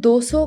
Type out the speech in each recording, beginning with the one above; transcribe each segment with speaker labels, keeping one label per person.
Speaker 1: 200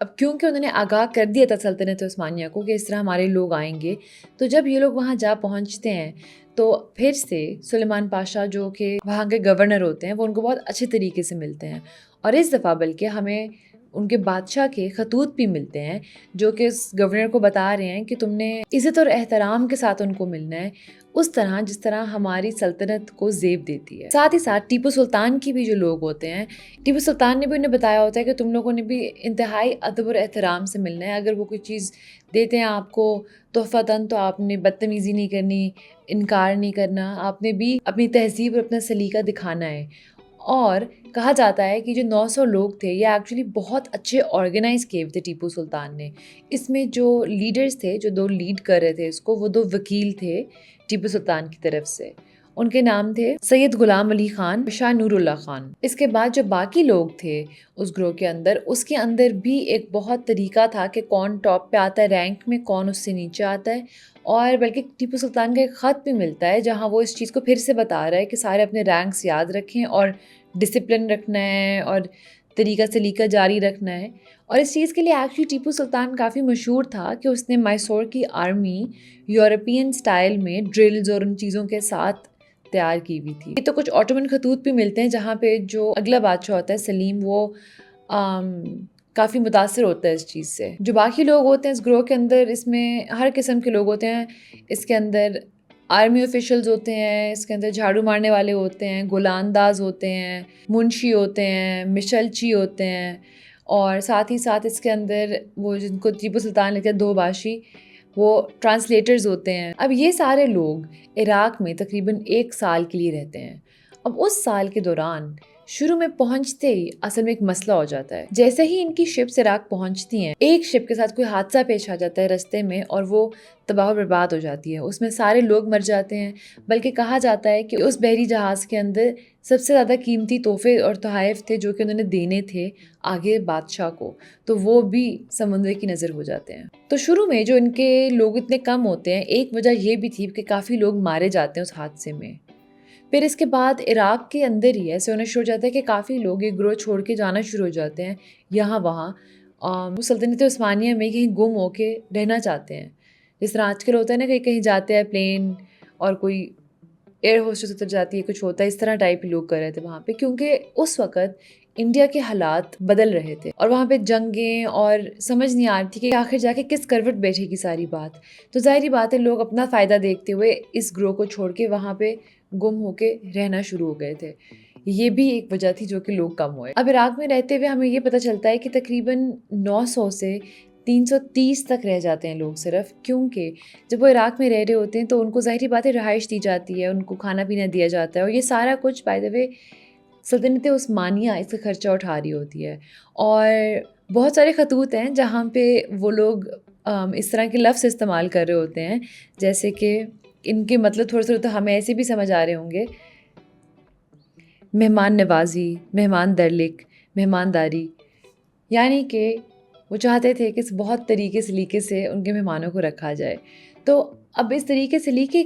Speaker 1: اب کیونکہ انہوں نے آگاہ کر دیا تھا سلطنت عثمانیہ کو کہ اس طرح ہمارے لوگ آئیں گے، تو جب یہ لوگ وہاں جا پہنچتے ہیں تو پھر سے سلیمان پاشا جو کہ وہاں کے گورنر ہوتے ہیں وہ ان کو بہت اچھے طریقے سے ملتے ہیں، اور اس دفعہ بلکہ ہمیں ان کے بادشاہ کے خطوط بھی ملتے ہیں جو کہ اس گورنر کو بتا رہے ہیں کہ تم نے عزت اور احترام کے ساتھ ان کو ملنا ہے، اس طرح جس طرح ہماری سلطنت کو زیب دیتی ہے۔ ساتھ ہی ساتھ ٹیپو سلطان کی بھی جو لوگ ہوتے ہیں، ٹیپو سلطان نے بھی انہیں بتایا ہوتا ہے کہ تم لوگوں نے بھی انتہائی ادب اور احترام سے ملنا ہے، اگر وہ کوئی چیز دیتے ہیں آپ کو تحفتاً تو آپ نے بدتمیزی نہیں کرنی، انکار نہیں کرنا، آپ نے بھی اپنی تہذیب اور اپنا سلیقہ دکھانا ہے۔ اور کہا جاتا ہے کہ جو 900 لوگ تھے یہ ایکچولی بہت اچھے آرگنائز کیے ہوئے تھے ٹیپو سلطان نے۔ اس میں جو لیڈرز تھے، جو 2 لیڈ کر رہے تھے اس کو، وہ 2 وکیل تھے ٹیپو سلطان کی طرف سے، ان کے نام تھے سید غلام علی خان، شاہ نور اللہ خان۔ اس کے بعد جو باقی لوگ تھے اس گروہ کے اندر، اس کے اندر بھی ایک بہت طریقہ تھا کہ کون ٹاپ پہ آتا ہے رینک میں، کون اس سے نیچے آتا ہے، اور بلکہ ٹیپو سلطان کا ایک خط بھی ملتا ہے جہاں وہ اس چیز کو پھر سے بتا رہا ہے کہ سارے اپنے رینکس یاد رکھیں اور ڈسپلن رکھنا ہے اور طریقہ سلیقہ جاری رکھنا ہے۔ اور اس چیز کے لیے ایکچولی ٹیپو سلطان کافی مشہور تھا کہ اس نے میسور کی آرمی یورپین سٹائل میں ڈرلز اور ان چیزوں کے ساتھ تیار کی ہوئی تھی۔ یہ تو کچھ آٹومن خطوط بھی ملتے ہیں جہاں پہ جو اگلا بادشاہ ہوتا ہے سلیم، وہ کافی متاثر ہوتا ہے اس چیز سے۔ جو باقی لوگ ہوتے ہیں اس گروہ کے اندر، اس میں ہر قسم کے لوگ ہوتے ہیں، اس کے اندر آرمی آفیشلز ہوتے ہیں، اس کے اندر جھاڑو مارنے والے ہوتے ہیں، گولہ انداز ہوتے ہیں، منشی ہوتے ہیں، مشلچی ہوتے ہیں، اور ساتھ ہی ساتھ اس کے اندر وہ جن کو ٹیپو سلطان لکھتے ہیں 2 باشی، وہ ٹرانسلیٹرز ہوتے ہیں۔ اب یہ سارے لوگ عراق میں تقریباً 1 سال کے لیے رہتے ہیں۔ اب اس سال کے دوران شروع میں پہنچتے ہی اصل میں ایک مسئلہ ہو جاتا ہے۔ جیسے ہی ان کی شپس عراق پہنچتی ہیں، ایک شپ کے ساتھ کوئی حادثہ پیش آ جاتا ہے رستے میں اور وہ تباہ و برباد ہو جاتی ہے، اس میں سارے لوگ مر جاتے ہیں۔ بلکہ کہا جاتا ہے کہ اس بحری جہاز کے اندر سب سے زیادہ قیمتی تحفے اور تحائف تھے جو کہ انہوں نے دینے تھے آگے بادشاہ کو، تو وہ بھی سمندر کی نظر ہو جاتے ہیں۔ تو شروع میں جو ان کے لوگ اتنے کم ہوتے ہیں، ایک وجہ یہ بھی تھی کہ کافی لوگ مارے جاتے ہیں اس حادثے میں۔ پھر اس کے بعد عراق کے اندر ہی ایسے ہونا شروع ہو جاتا ہے کہ کافی لوگ ایک گروہ چھوڑ کے جانا شروع ہو جاتے ہیں یہاں وہاں، وہ سلطنت عثمانیہ میں کہیں گم ہو کے رہنا چاہتے ہیں۔ جس طرح آج کل ہوتا ہے نا کہ کہیں جاتے ہیں پلین اور کوئی ایئر ہوسٹس اتر جاتی ہے، کچھ ہوتا ہے، اس طرح ٹائپ لوگ کر رہے تھے وہاں پہ، کیونکہ اس وقت انڈیا کے حالات بدل رہے تھے اور وہاں پہ جنگیں، اور سمجھ نہیں آ رہی تھی کہ آخر جا کے کس کروٹ بیٹھے گی ساری بات۔ تو ظاہری بات ہے لوگ اپنا فائدہ دیکھتے ہوئے اس گروہ کو چھوڑ کے وہاں پہ گم ہو کے رہنا شروع ہو گئے تھے۔ یہ بھی ایک وجہ تھی جو کہ لوگ کم ہوئے۔ اب عراق میں رہتے ہوئے ہمیں یہ پتہ چلتا ہے کہ تقریباً 900 سے 330 تک رہ جاتے ہیں لوگ صرف، کیونکہ جب وہ عراق میں رہ رہے ہوتے ہیں تو ان کو ظاہری بات ہے رہائش دی جاتی ہے، ان کو کھانا پینا دیا جاتا ہے، اور یہ سارا کچھ بائی دا وے سلطنت عثمانیہ اس کا خرچہ اٹھا رہی ہوتی ہے۔ اور بہت سارے خطوط ہیں جہاں پہ وہ لوگ اس طرح کے لفظ استعمال کر رہے ہوتے ہیں، جیسے کہ ان کے مطلب تھوڑے تھوڑے تو ہمیں ایسے بھی سمجھ آ رہے ہوں گے: مہمان نوازی، مہمان درلک، مہمانداری، یعنی کہ وہ چاہتے تھے کہ بہت طریقے سلیقے سے ان کے مہمانوں کو رکھا جائے۔ تو اب اس طریقے سلیقے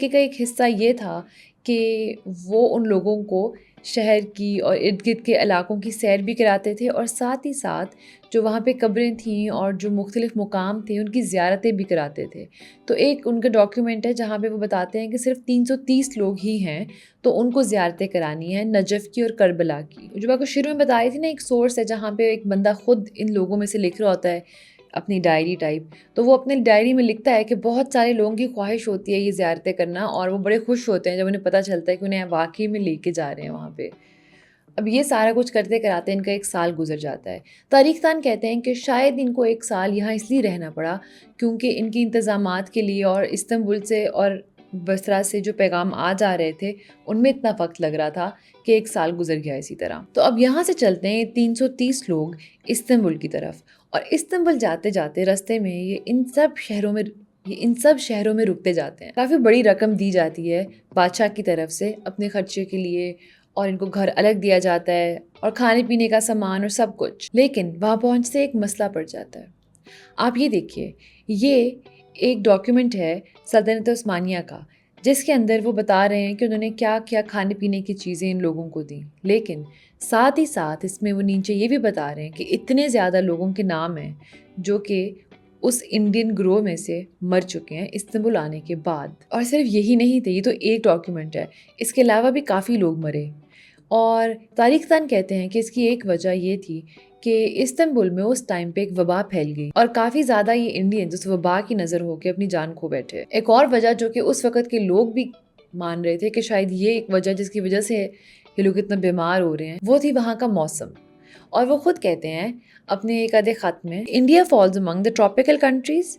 Speaker 1: کا ایک حصہ یہ تھا کہ وہ ان لوگوں کو شہر کی اور ارد گرد کے علاقوں کی سیر بھی کراتے تھے، اور ساتھ ہی ساتھ جو وہاں پہ قبریں تھیں اور جو مختلف مقام تھے ان کی زیارتیں بھی کراتے تھے۔ تو ایک ان کا ڈاکیومنٹ ہے جہاں پہ وہ بتاتے ہیں کہ صرف 330 لوگ ہی ہیں تو ان کو زیارتیں کرانی ہیں، نجف کی اور کربلا کی۔ جو میں آپ کو شروع میں بتا رہی تھی نا، ایک سورس ہے جہاں پہ ایک بندہ خود ان لوگوں میں سے لکھ رہا ہوتا ہے اپنی ڈائری ٹائپ، تو وہ اپنے ڈائری میں لکھتا ہے کہ بہت سارے لوگوں کی خواہش ہوتی ہے یہ زیارتیں کرنا، اور وہ بڑے خوش ہوتے ہیں جب انہیں پتہ چلتا ہے کہ انہیں واقعی میں لے کے جا رہے ہیں وہاں پہ۔ اب یہ سارا کچھ کرتے کراتے ان کا 1 سال گزر جاتا ہے۔ تاریخ دان کہتے ہیں کہ شاید ان کو 1 سال یہاں اس لیے رہنا پڑا کیونکہ ان کی انتظامات کے لیے اور استنبول سے اور بصرہ سے جو پیغام آ جا رہے تھے ان میں اتنا وقت لگ رہا تھا کہ 1 سال گزر گیا اسی طرح۔ تو اب یہاں سے چلتے ہیں 330 لوگ استنبول کی طرف، اور استنبول جاتے جاتے رستے میں یہ ان سب شہروں میں رکتے جاتے ہیں۔ کافی بڑی رقم دی جاتی ہے بادشاہ کی طرف سے اپنے خرچے کے لیے، اور ان کو گھر الگ دیا جاتا ہے اور کھانے پینے کا سامان اور سب کچھ۔ لیکن وہاں پہنچتے ایک مسئلہ پڑ جاتا ہے۔ آپ یہ دیکھیے، یہ ایک ڈاکیومنٹ ہے سلطنت عثمانیہ کا جس کے اندر وہ بتا رہے ہیں کہ انہوں نے کیا کیا کھانے پینے کی چیزیں ان لوگوں کو دیں، لیکن ساتھ ہی ساتھ اس میں وہ نیچے یہ بھی بتا رہے ہیں کہ اتنے زیادہ لوگوں کے نام ہیں جو کہ اس انڈین گروہ میں سے مر چکے ہیں استنبول آنے کے بعد۔ اور صرف یہی نہیں تھے، یہ تو ایک ڈاکیومنٹ ہے، اس کے علاوہ بھی کافی لوگ مرے۔ اور تاریخ دان کہتے ہیں کہ اس کی ایک وجہ یہ تھی کہ استنبول میں اس ٹائم پہ ایک وبا پھیل گئی اور کافی زیادہ یہ انڈینز اس وبا کی نظر ہو کے اپنی جان کھو بیٹھے۔ ایک اور وجہ جو کہ اس وقت کے لوگ بھی مان رہے تھے کہ شاید یہ ایک وجہ جس کی وجہ سے یہ لوگ اتنا بیمار ہو رہے ہیں، وہ تھی وہاں کا موسم۔ اور وہ خود کہتے ہیں اپنے ایک آدھے خط میں، انڈیا فالز امنگ دا ٹراپیکل کنٹریز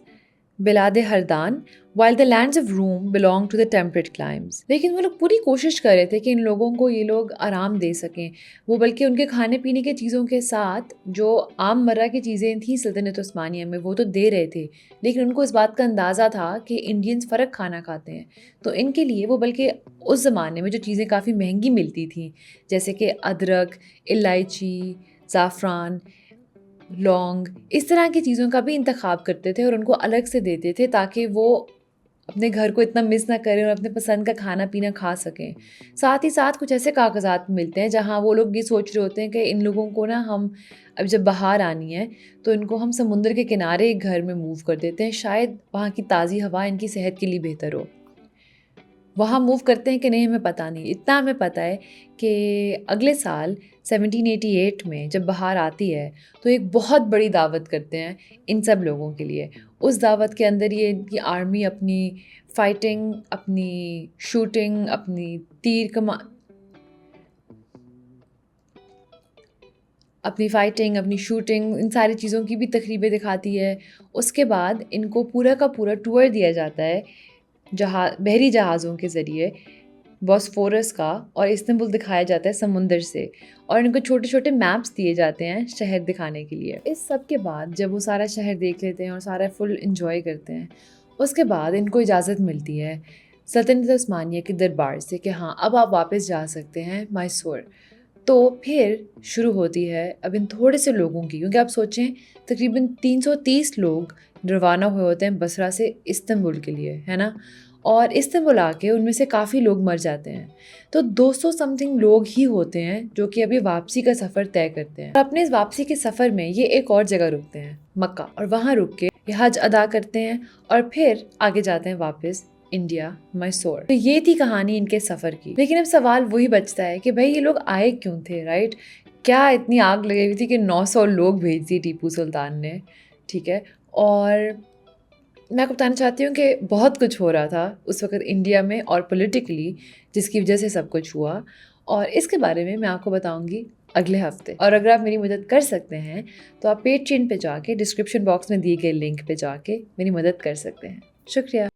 Speaker 1: بلاد ہردان while the lands of Room belong to the temperate climes۔ لیکن وہ لوگ پوری کوشش کر رہے تھے کہ ان لوگوں کو یہ لوگ آرام دے سکیں، وہ بلکہ ان کے کھانے پینے کے چیزوں کے ساتھ جو عام مرہ کی چیزیں تھیں سلطنت عثمانیہ میں وہ تو دے رہے تھے، لیکن ان کو اس بات کا اندازہ تھا کہ انڈینز فرق کھانا کھاتے ہیں، تو ان کے لیے وہ بلکہ اس زمانے میں جو چیزیں کافی مہنگی ملتی تھیں جیسے کہ ادرک، الائچی، زعفران، لونگ، اس طرح کی چیزوں کا بھی انتخاب کرتے تھے اور ان کو الگ سے دیتے تھے تاکہ وہ اپنے گھر کو اتنا مس نہ کریں اور اپنے پسند کا کھانا پینا کھا سکیں۔ ساتھ ہی ساتھ کچھ ایسے کاغذات ملتے ہیں جہاں وہ لوگ یہ سوچ رہے ہوتے ہیں کہ ان لوگوں کو نا ہم اب جب بہار آنی ہے تو ان کو ہم سمندر کے کنارے ایک گھر میں موو کر دیتے ہیں، شاید وہاں کی تازی ہوا ان کی صحت کے لیے بہتر ہو۔ وہاں موو کرتے ہیں کہ نہیں ہمیں پتہ نہیں، اتنا ہمیں پتہ ہے کہ اگلے سال 1788 میں جب بہار آتی ہے تو ایک بہت بڑی دعوت کرتے ہیں ان سب لوگوں کے لیے۔ اس دعوت کے اندر یہ ان کی آرمی اپنی فائٹنگ، اپنی شوٹنگ، اپنی اپنی شوٹنگ، ان ساری چیزوں کی بھی تقریبیں دکھاتی ہے۔ اس کے بعد ان کو پورا کا پورا ٹور دیا جاتا ہے بحری جہازوں کے ذریعے بوسفورس کا، اور استنبول دکھایا جاتا ہے سمندر سے، اور ان کو چھوٹے چھوٹے میپس دیے جاتے ہیں شہر دکھانے کے لیے۔ اس سب کے بعد جب وہ سارا شہر دیکھ لیتے ہیں اور سارا فل انجوائے کرتے ہیں، اس کے بعد ان کو اجازت ملتی ہے سلطنت عثمانیہ کے دربار سے کہ ہاں اب آپ واپس جا سکتے ہیں میسور۔ تو پھر شروع ہوتی ہے اب ان تھوڑے سے لوگوں کی، کیونکہ آپ سوچیں تقریباً 330 لوگ روانہ ہوئے ہوتے ہیں بصرہ سے استنبول کے لیے، ہے نا، اور استنبول آ کے ان میں سے کافی لوگ مر جاتے ہیں، تو 200 سم تھنگ لوگ ہی ہوتے ہیں جو کہ ابھی واپسی کا سفر طے کرتے ہیں۔ اور اپنے اس واپسی کے سفر میں یہ ایک اور جگہ رکتے ہیں، مکہ، اور وہاں رک کے یہ حج ادا کرتے ہیں اور پھر آگے جاتے ہیں واپس انڈیا میسور۔ تو یہ تھی کہانی ان کے سفر کی۔ لیکن اب سوال وہی بچتا ہے کہ بھائی یہ لوگ آئے کیوں تھے، رائٹ؟ کیا اتنی آگ لگی ہوئی تھی کہ 900 لوگ بھیج دی ٹیپو سلطان نے؟ ٹھیک ہے، اور میں آپ کو بتانا چاہتی ہوں کہ بہت کچھ ہو رہا تھا اس وقت انڈیا میں اور پولیٹیکلی، جس کی وجہ سے سب کچھ ہوا، اور اس کے بارے میں آپ کو بتاؤں گی اگلے ہفتے۔ اور اگر آپ میری مدد کر سکتے ہیں تو آپ پیٹرین پہ جا کے ڈسکرپشن باکس میں دیے گئے لنک پہ جا کے میری مدد کر سکتے ہیں۔ شکریہ۔